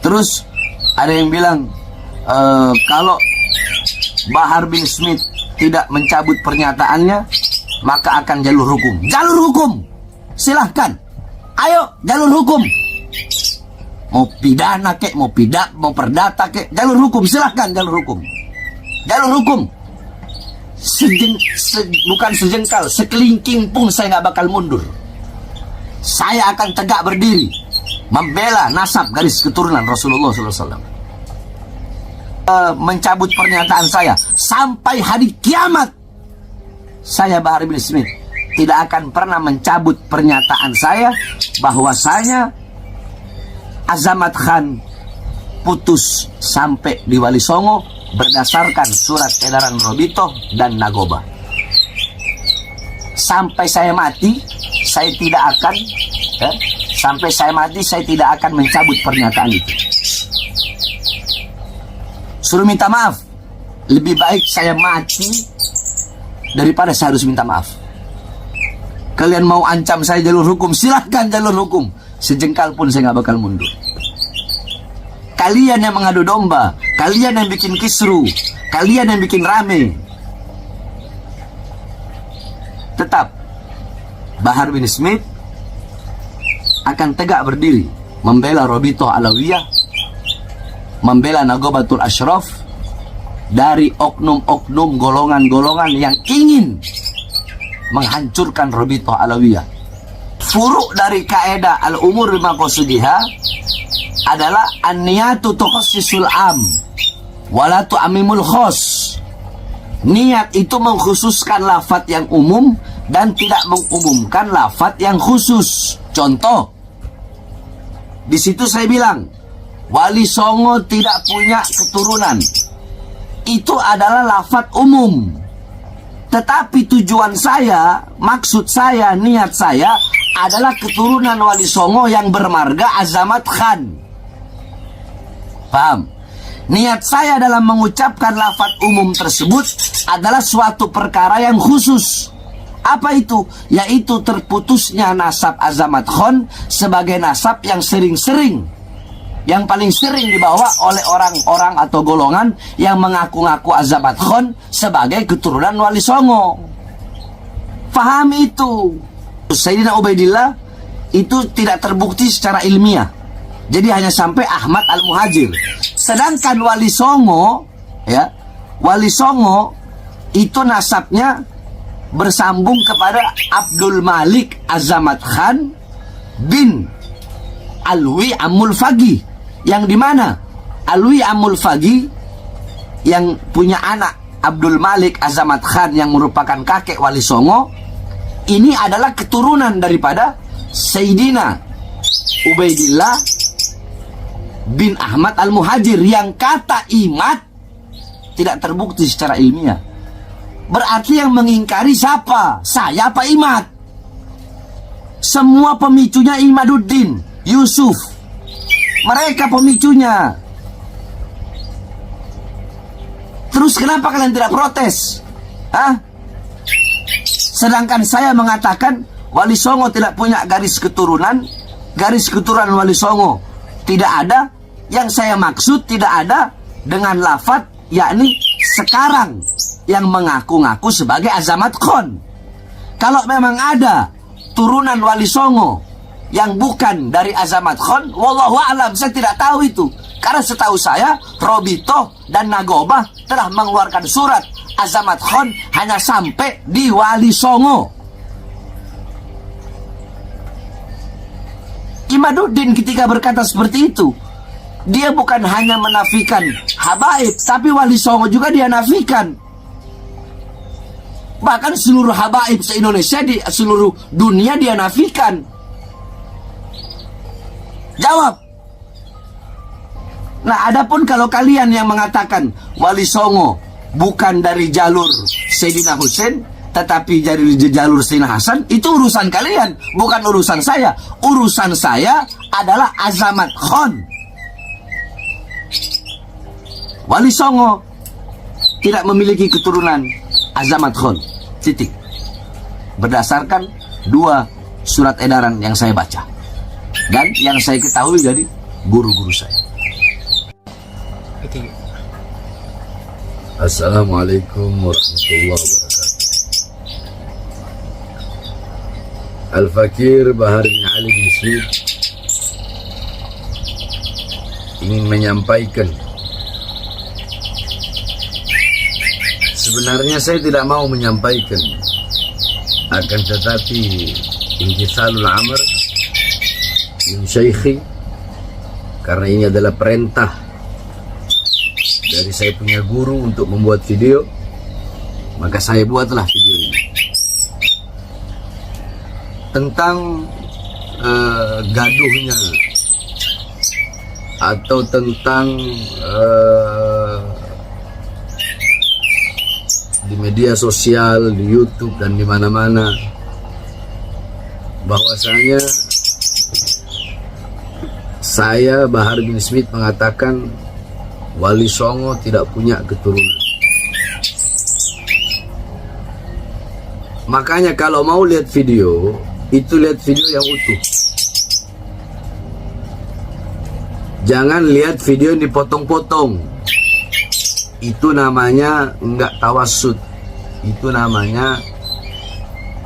Terus ada yang bilang kalau Bahar bin Smith tidak mencabut pernyataannya, maka akan jalur hukum. Jalur hukum, silahkan. Ayo, jalur hukum. Mau pidana kek, mau perdata kek, jalur hukum, silahkan jalur hukum. Jalur hukum. Bukan sejengkal, sekelingking pun saya nggak bakal mundur. Saya akan tegak berdiri membela nasab garis keturunan Rasulullah SAW. Mencabut pernyataan saya sampai hari kiamat. Saya Bahar bin Smith tidak akan pernah mencabut pernyataan saya bahwasanya Azamat Khan putus sampai di Wali Songo berdasarkan surat edaran Robito dan Nagoba. Sampai saya mati, saya tidak akan mencabut pernyataan itu. Suruh minta maaf, lebih baik saya mati daripada saya harus minta maaf. Kalian mau ancam saya jalur hukum, silahkan jalur hukum. Sejengkal pun saya nggak bakal mundur. Kalian yang mengadu domba, kalian yang bikin kisru, kalian yang bikin rame, tetap Bahar bin Smith akan tegak berdiri membela Robito Alawiyah, membela Nagobatul Ashraf dari oknum-oknum golongan-golongan yang ingin menghancurkan Robito Alawiyah. Furuk dari kaedah al-umur bimaqasidiha adalah an-niyatu tukhassisul am wala tu'ammimul khos. Niat itu mengkhususkan lafaz yang umum dan tidak mengumumkan lafaz yang khusus. Contoh, di situ saya bilang Wali Songo tidak punya keturunan. Itu adalah lafaz umum. Tetapi tujuan saya, maksud saya, niat saya adalah keturunan Wali Songo yang bermarga Azamat Khan. Paham? Niat saya dalam mengucapkan lafaz umum tersebut adalah suatu perkara yang khusus. Apa itu? Yaitu terputusnya nasab Azamat Khan sebagai nasab yang sering-sering, yang paling sering dibawa oleh orang-orang atau golongan yang mengaku-ngaku Azamat Khan sebagai keturunan Wali Songo. Pahami itu. Sayyidina Ubaidillah itu tidak terbukti secara ilmiah. Jadi hanya sampai Ahmad Al-Muhajir. Sedangkan Wali Songo, ya, Wali Songo itu nasabnya bersambung kepada Abdul Malik Azamat Khan bin Alwi Amul Fagi, yang dimana Alwi Amul Fagi yang punya anak Abdul Malik Azamat Khan yang merupakan kakek Wali Songo, ini adalah keturunan daripada Sayyidina Ubaidillah bin Ahmad Al-Muhajir, yang kata Imad tidak terbukti secara ilmiah. Berarti yang mengingkari siapa? Saya apa Imad? Semua pemicunya Imaduddin, Yusuf. Mereka pemicunya. Terus kenapa kalian tidak protes? Hah? Sedangkan saya mengatakan Wali Songo tidak punya garis keturunan Wali Songo tidak ada. Yang saya maksud tidak ada dengan lafaz, yakni sekarang yang mengaku-ngaku sebagai Azamat Khan. Kalau memang ada turunan Wali Songo yang bukan dari Azamat Khan, wallahu a'lam, saya tidak tahu itu. Karena setahu saya Robito dan Nagoba telah mengeluarkan surat Azamat Khan hanya sampai di Wali Songo. Imaduddin ketika berkata seperti itu, dia bukan hanya menafikan habaib, tapi Wali Songo juga dia nafikan. Bahkan seluruh habaib se-Indonesia, di seluruh dunia dia nafikan. Jawab. Nah, adapun kalau kalian yang mengatakan Wali Songo bukan dari jalur Sayyidina Husain, tetapi dari jalur Sayyidina Hasan, itu urusan kalian, bukan urusan saya. Urusan saya adalah Azamat Khan. Wali Songo tidak memiliki keturunan Azamat Khan. Titik. Berdasarkan 2 surat edaran yang saya baca dan yang saya ketahui dari guru-guru saya. Assalamualaikum warahmatullahi wabarakatuh. Al-Fakir Bahar bin Ali bin Smith ingin menyampaikan, sebenarnya saya tidak mau menyampaikan, akan tetapi imtithalul amr min syaikhi, karena ini adalah perintah dari saya punya guru untuk membuat video, maka saya buatlah video ini tentang gaduhnya atau tentang di media sosial, di YouTube dan di mana-mana, bahwasanya saya Bahar bin Smith mengatakan Wali Songo tidak punya keturunan. Makanya kalau mau lihat video, itu lihat video yang utuh. Jangan lihat video yang dipotong-potong. Itu namanya enggak tawasud. Itu namanya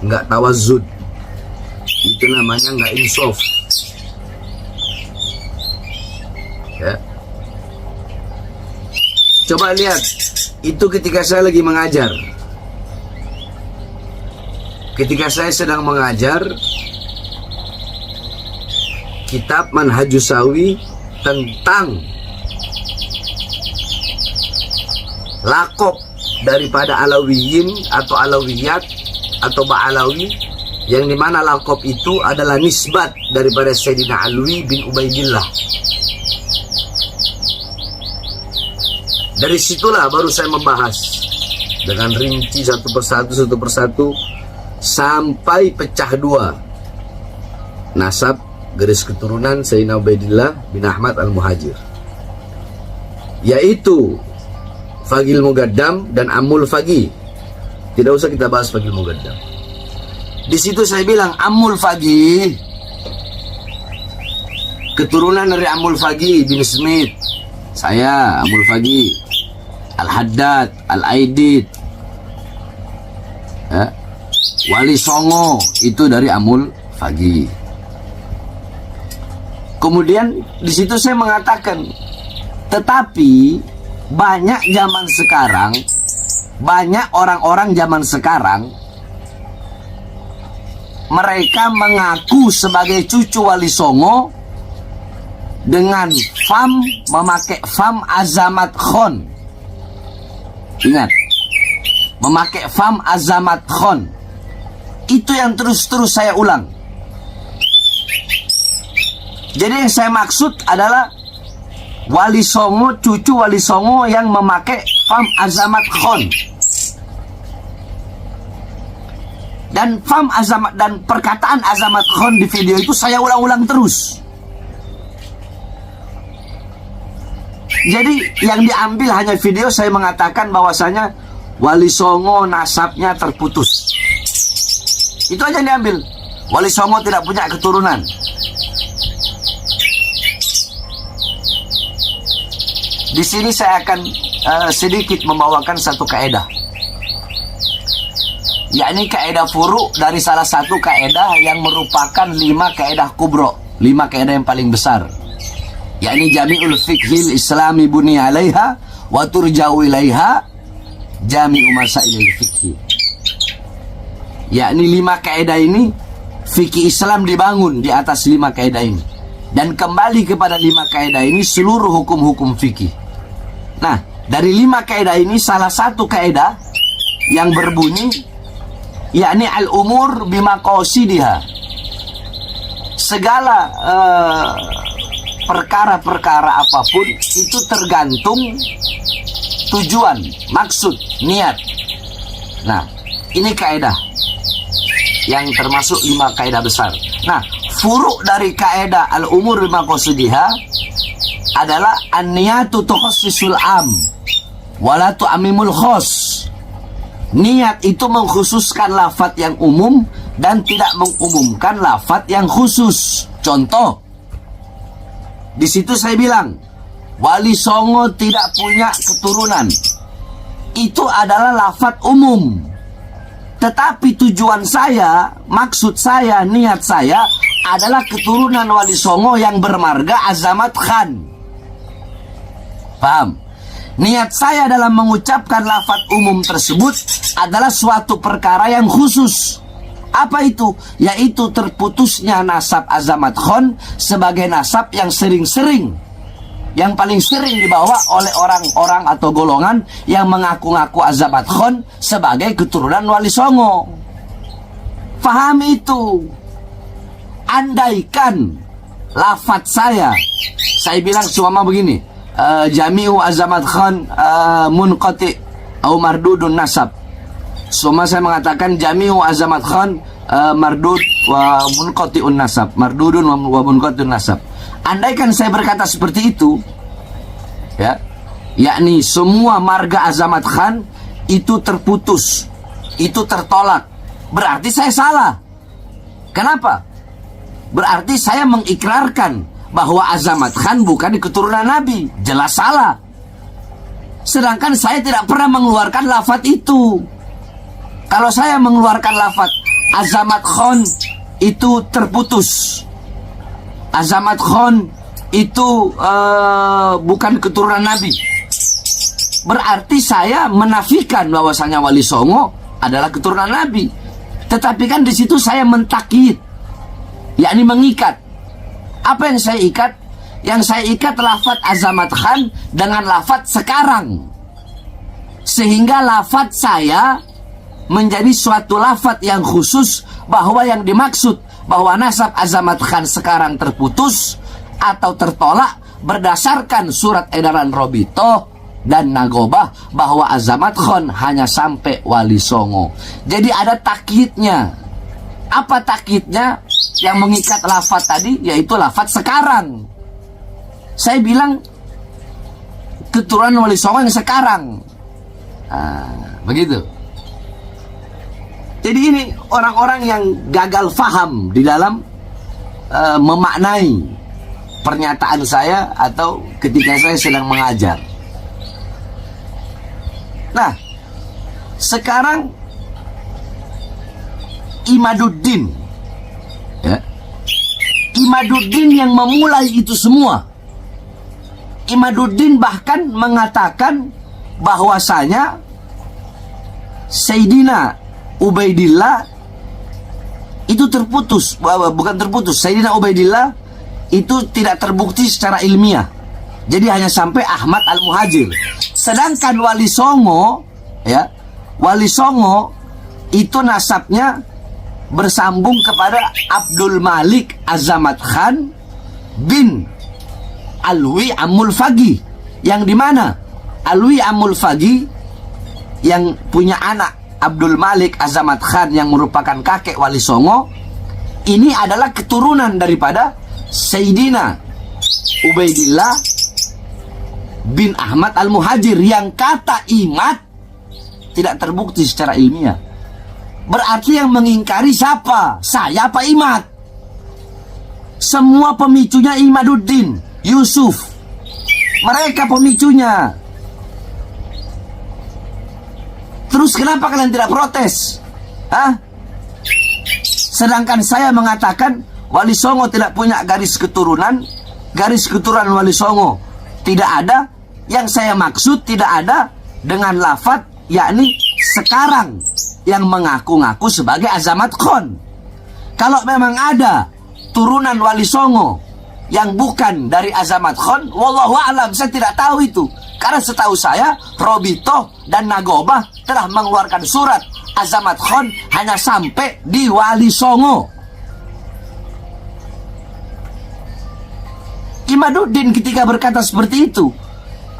enggak tawazud. Itu namanya enggak insaf. Ya. Coba lihat, itu ketika saya lagi mengajar. Ketika saya sedang mengajar kitab Manhajus Sawi tentang lakop daripada Alawiyin atau Alawiyat atau Ba'alawi, yang dimana lakop itu adalah nisbat daripada Sayyidina Alwi bin Ubaidillah. Dari situlah baru saya membahas dengan rinci satu persatu sampai pecah dua nasab garis keturunan Sayyidina Ubaidillah bin Ahmad al-Muhajir, yaitu Fagil Mugaddam dan Amul Fagi. Tidak usah kita bahas Fagil Mugaddam. Di situ saya bilang Amul Fagi keturunan dari Amul Fagi bin Smith. Saya Amul Fagi, Al-Haddad, Al-Aidid, ya. Wali Songo itu dari Amul Fagi. Kemudian di situ saya mengatakan, tetapi banyak zaman sekarang, banyak orang-orang zaman sekarang, mereka mengaku sebagai cucu Wali Songo dengan memakai fam Azamat Khan. Ingat, memakai fam Azamat Khan. Itu yang terus-terus saya ulang. Jadi yang saya maksud adalah Wali Songo, cucu Wali Songo yang memakai fam Azamat Khan. Dan fam Azamat dan perkataan Azamat Khan di video itu saya ulang-ulang terus. Jadi yang diambil hanya video saya mengatakan bahwasanya Wali Songo nasabnya terputus. Itu aja yang diambil. Wali Songo tidak punya keturunan. Di sini saya akan sedikit membawakan satu kaedah, yakni kaedah furu dari salah satu kaedah yang merupakan 5 kaedah kubro, 5 kaedah yang paling besar, yakni Jami'ul Fiqhil Islami buni alaiha wa turja'u ilaiha Jami'u Masailil Fiqhi. Yakni 5 kaedah ini, fikih Islam dibangun di atas 5 kaedah ini, dan kembali kepada 5 kaedah ini seluruh hukum-hukum fikih. Nah, dari 5 kaedah ini salah satu kaedah yang berbunyi yakni al-umur bimaqasidiha. Segala perkara-perkara apapun itu tergantung tujuan, maksud, niat. Nah, ini kaedah yang termasuk 5 kaedah besar. Nah, furuk dari kaedah al-umur bimaqasidiha adalah an-niyatu tukhassisul am wala tu'amimul khos. Niat itu mengkhususkan lafaz yang umum dan tidak mengumumkan lafaz yang khusus. Contoh, Di situ saya bilang, Wali Songo tidak punya keturunan. Itu adalah lafadz umum. Tetapi tujuan saya, maksud saya, niat saya adalah keturunan Wali Songo yang bermarga Azamat Khan. Paham? Niat saya dalam mengucapkan lafadz umum tersebut adalah suatu perkara yang khusus. Apa itu? Yaitu terputusnya nasab Azamat Khan sebagai nasab yang sering-sering, yang paling sering dibawa oleh orang-orang atau golongan yang mengaku-ngaku Azamat Khan sebagai keturunan Wali Songo. Fahami itu. Andaikan lafadz saya bilang cuma begini, Jami'u Azamat Khan munqati atau mardudun nasab. Semua saya mengatakan Jami'u Azamat Khan mardud wa munqati'un nasab, mardudun wa munqati'un nasab. Andaikan saya berkata seperti itu, ya, yakni semua marga Azamat Khan itu terputus, itu tertolak, berarti saya salah. Kenapa? Berarti saya mengikrarkan bahwa Azamat Khan bukan keturunan Nabi. Jelas salah. Sedangkan saya tidak pernah mengeluarkan lafadz itu. Kalau saya mengeluarkan lafadz Azamat Khan itu terputus, Azamat Khan itu bukan keturunan Nabi, berarti saya menafikan bahwasanya Wali Songo adalah keturunan Nabi. Tetapi kan di situ saya mentakyid, yakni mengikat. Apa yang saya ikat? Yang saya ikat lafadz Azamat Khan dengan lafadz sekarang, sehingga lafadz saya menjadi suatu lafadz yang khusus, bahwa yang dimaksud bahwa nasab Azamat Khan sekarang terputus atau tertolak berdasarkan surat edaran Robito dan Nagobah bahwa Azamat Khan hanya sampai Wali Songo. Jadi ada takyidnya. Apa takyidnya? Yang mengikat lafadz tadi yaitu lafadz sekarang. Saya bilang keturunan Wali Songo yang sekarang. Begitu. Jadi ini orang-orang yang gagal faham di dalam memaknai pernyataan saya atau ketika saya sedang mengajar. Nah, sekarang Imaduddin, ya, Imaduddin yang memulai itu semua. Imaduddin bahkan mengatakan bahwasanya Sayyidina Ubaidillah itu terputus, bukan terputus. Sayyidina Ubaidillah itu tidak terbukti secara ilmiah. Jadi hanya sampai Ahmad Al-Muhajir. Sedangkan Wali Songo, ya, Wali Songo itu nasabnya bersambung kepada Abdul Malik Azamat Khan bin Alwi Amul Fagi, yang dimana Alwi Amul Fagi yang punya anak Abdul Malik Azamat Khan yang merupakan kakek Wali Songo, ini adalah keturunan daripada Sayyidina Ubaidillah bin Ahmad Al-Muhajir, yang kata Imad tidak terbukti secara ilmiah. Berarti yang mengingkari siapa? Saya apa Imad? Semua pemicunya Imaduddin, Yusuf. Mereka pemicunya. Terus kenapa kalian tidak protes? Hah? Sedangkan saya mengatakan Wali Songo tidak punya garis keturunan. Garis keturunan Wali Songo tidak ada. Yang saya maksud tidak ada dengan lafadz yakni sekarang yang mengaku-ngaku sebagai Azamat Khan. Kalau memang ada turunan Wali Songo yang bukan dari Azamat Khan, wallahu a'lam, saya tidak tahu itu. Karena setahu saya Robito dan Nagobah telah mengeluarkan surat Azamat Khan hanya sampai di Wali Songo. Imaduddin ketika berkata seperti itu,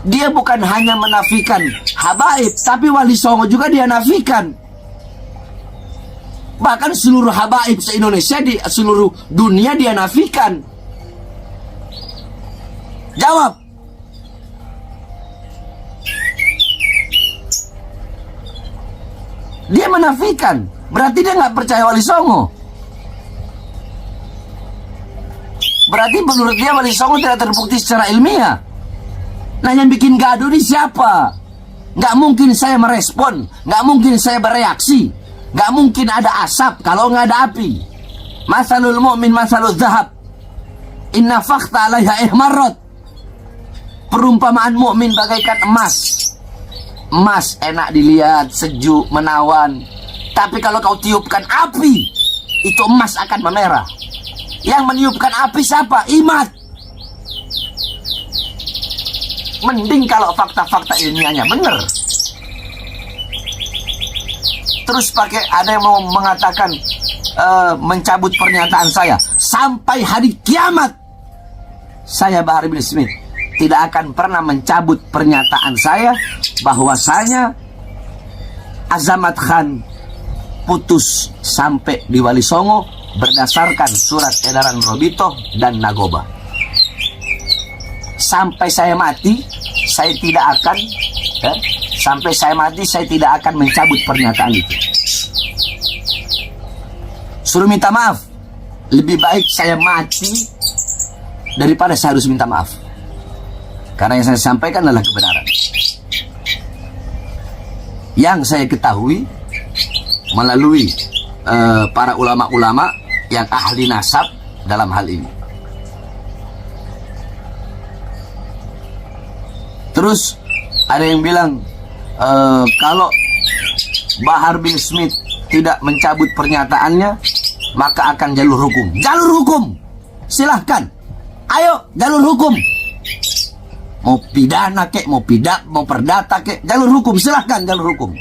dia bukan hanya menafikan habaib, tapi Wali Songo juga dia nafikan. Bahkan seluruh habaib se-Indonesia, di seluruh dunia dia nafikan. Jawab. Dia menafikan. Berarti dia nggak percaya Wali Songo. Berarti menurut dia Wali Songo tidak terbukti secara ilmiah. Nah, yang bikin gaduh ini siapa? Nggak mungkin saya merespon, nggak mungkin saya bereaksi, nggak mungkin ada asap kalau nggak ada api. Masalul mu'min masalul zahab, inna fakhta alaiha ihmarrat. Perumpamaan mukmin bagaikan emas. Emas enak dilihat, sejuk, menawan. Tapi kalau kau tiupkan api, itu emas akan memerah. Yang meniupkan api siapa? Imat. Mending kalau fakta-fakta ilmiahnya benar. Terus pakai ada yang mau mengatakan mencabut pernyataan saya sampai hari kiamat. Saya Bahar bin Smith tidak akan pernah mencabut pernyataan saya bahwasanya Azamat Khan putus sampai di Wali Songo berdasarkan surat edaran Robito dan Nagoba. Sampai saya mati, saya tidak akan sampai saya mati, saya tidak akan mencabut pernyataan itu. Suruh minta maaf. Lebih baik saya mati daripada saya harus minta maaf. Karena yang saya sampaikan adalah kebenaran. Yang saya ketahui melalui para ulama-ulama yang ahli nasab dalam hal ini. Terus ada yang bilang kalau Bahar bin Smith tidak mencabut pernyataannya, maka akan jalur hukum. Jalur hukum, silahkan. Ayo jalur hukum. Mau pidana kek, mau perdata kek, jalur hukum, silahkan jalur hukum.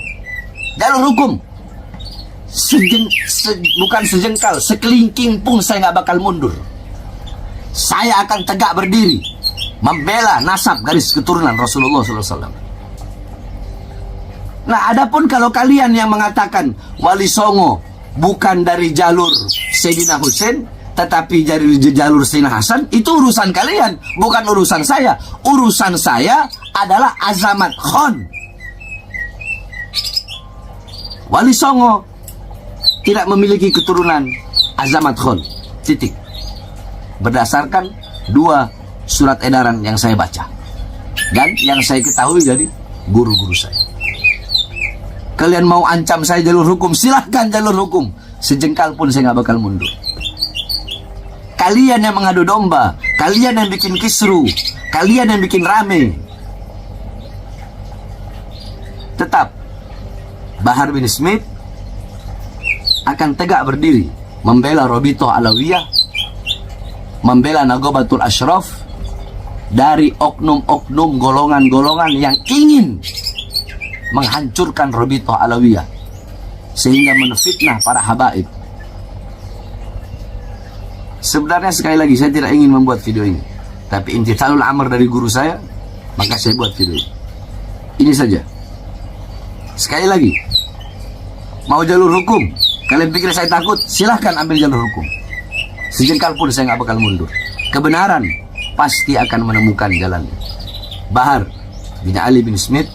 Jalur hukum. Bukan sejengkal, sekelingking pun saya nggak bakal mundur. Saya akan tegak berdiri membela nasab garis keturunan Rasulullah SAW. Nah, adapun kalau kalian yang mengatakan Wali Songo bukan dari jalur Sayyidina Husain, tetapi dari jalur Sayyidina Hasan, itu urusan kalian, bukan urusan saya. Urusan saya adalah Azamat Khan. Wali Songo tidak memiliki keturunan Azamat Khan. Titik. Berdasarkan 2 surat edaran yang saya baca dan yang saya ketahui dari guru-guru saya. Kalian mau ancam saya jalur hukum, silahkan jalur hukum. Sejengkal pun saya nggak bakal mundur. Kalian yang mengadu domba, kalian yang bikin kisru, kalian yang bikin rame. Tetap Bahar bin Smith akan tegak berdiri membela Robito Alawiyah, membela Nagobatul Ashraf dari oknum-oknum golongan-golongan yang ingin menghancurkan Robito Alawiyah sehingga menfitnah para habaib. Sebenarnya sekali lagi saya tidak ingin membuat video ini, tapi imtithalul amr dari guru saya, maka saya buat video ini. Ini saja. Sekali lagi, mau jalur hukum, kalian pikir saya takut? Silahkan ambil jalur hukum. Sejengkal pun saya nggak bakal mundur. Kebenaran pasti akan menemukan jalannya. Bahar bin Ali bin Smith